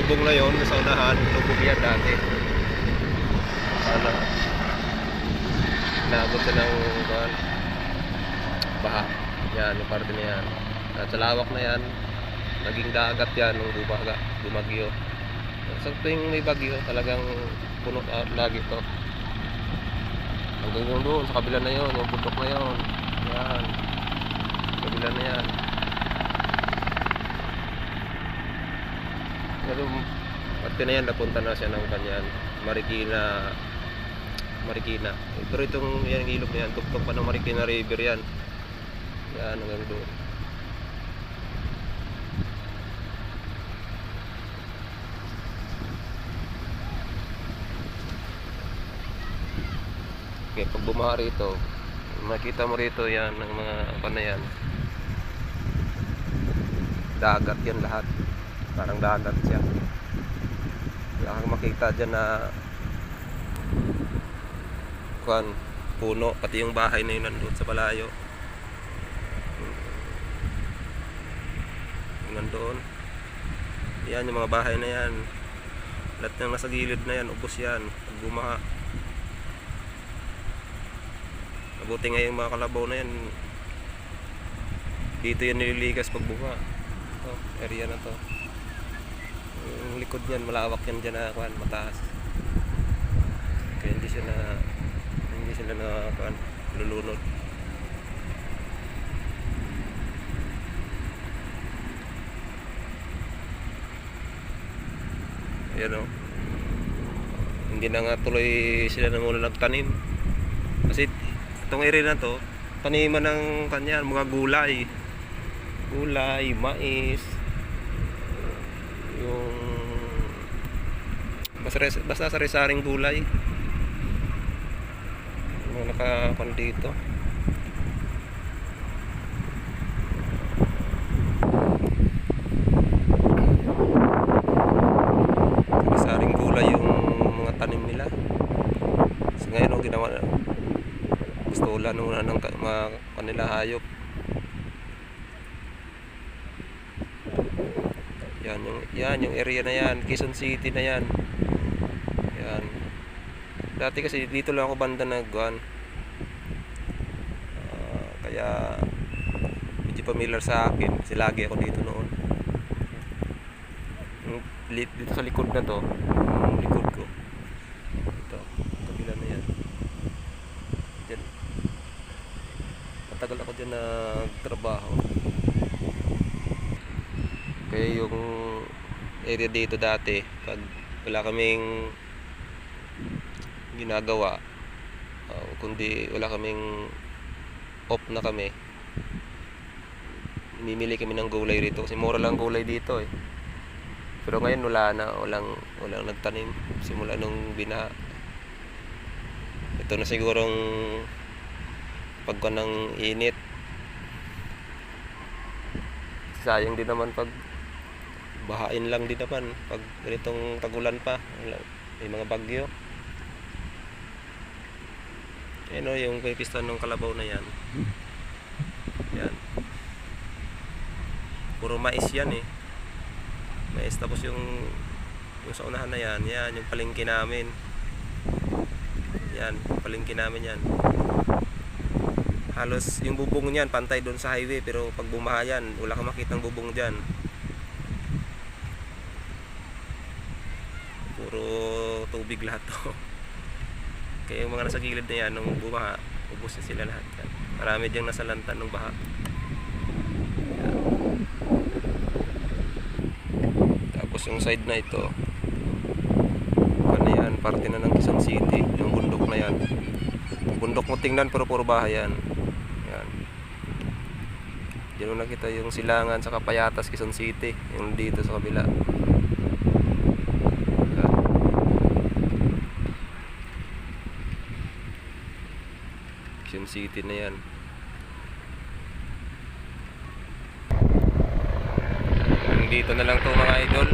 bubong na yon sa unahan, lubog yan dati. Sana naabot siya ng baha. Yan, yung parte na yan. At sa lawak na yan, naging dagat yan nung bumagyo. Sa tuwing may bagyo, talagang puno lagi to. Hanggang yung doon, sa kabila na yon, yung bundok na yon. Yan, kabila na yan. Pero parte na yan, napunta na siya ng kanyan Marikina. Pero itong yan, ilog na yan, tuktok pa ng Marikina River yan. Yan, hanggang doon. Okay, pag bumaha rito, makita mo rito yan, ng mga na yan. Dagat yan lahat. Parang dagat siya. Wala kang makita dyan na puno, pati yung bahay na yun nandun sa Balayo. Nandun. Yan yung mga bahay na yan. Lahat ng nasa gilid na yan, ubos yan. Pag bumaha. Mabuti nga yung mga kalabaw na yan. Dito yan nililigas pag bumaha. Ito, area na to. Yung likod niyan, malawak yan dyan na mataas. Kaya hindi sila na lulunod. Ayan o. Hindi na nga tuloy sila na muna nagtanim. Kasi itong area na to, taniman ng kanyan, mga gulay, mais, yung basta sari-saring gulay, mga nakapan dito. Sari-saring gulay yung mga tanim nila. So ngayon ginawa na gusto ulan muna ng mga kanila hayop. Yan yung area na yan, Quezon City na yan. Yan. Dati kasi dito lang ako banda nagwan. Kaya medyo familiar sa akin kasi lagi ako dito noon. Dito sa likod na to, yung likod ko. Ito, kabila na yan. Diyan. Matagal ako dyan nagtrabaho. Kaya yung area dito dati, pag wala kaming ginagawa, kundi wala kaming off na kami, mimili kami ng gulay rito kasi mura lang gulay dito eh. Pero ngayon walang nagtanim simula nung binaha. Ito na sigurong pagka ng init, sayang din naman pag bahain lang din naman pag ganitong tagulan pa, may mga bagyo. Yan o, yung pipistan ng kalabaw na yan. Yan, puro mais yan eh, mais. Tapos yung sa unahan na yan, yung palengke namin. Yan, palengke namin yan. Halos yung bubong niyan pantay doon sa highway, pero pag bumaha yan, wala kang makitang bubong dyan. Puro tubig lahat to. Kaya yung mga nasa gilid na yan, nung bumaha, ubos na sila lahat yan. Marami diyang nasa lantan ng baha. Yan. Tapos yung side na ito, yan, parte na ng Quezon City. Yung bundok na yan, yung bundok mo tingnan pero puro bahay yan. Yan. Diyan mo nakita yung silangan sa Payatas, Quezon City. Yung dito sa kabila. Quezon City na yan. Dito na lang to mga idol.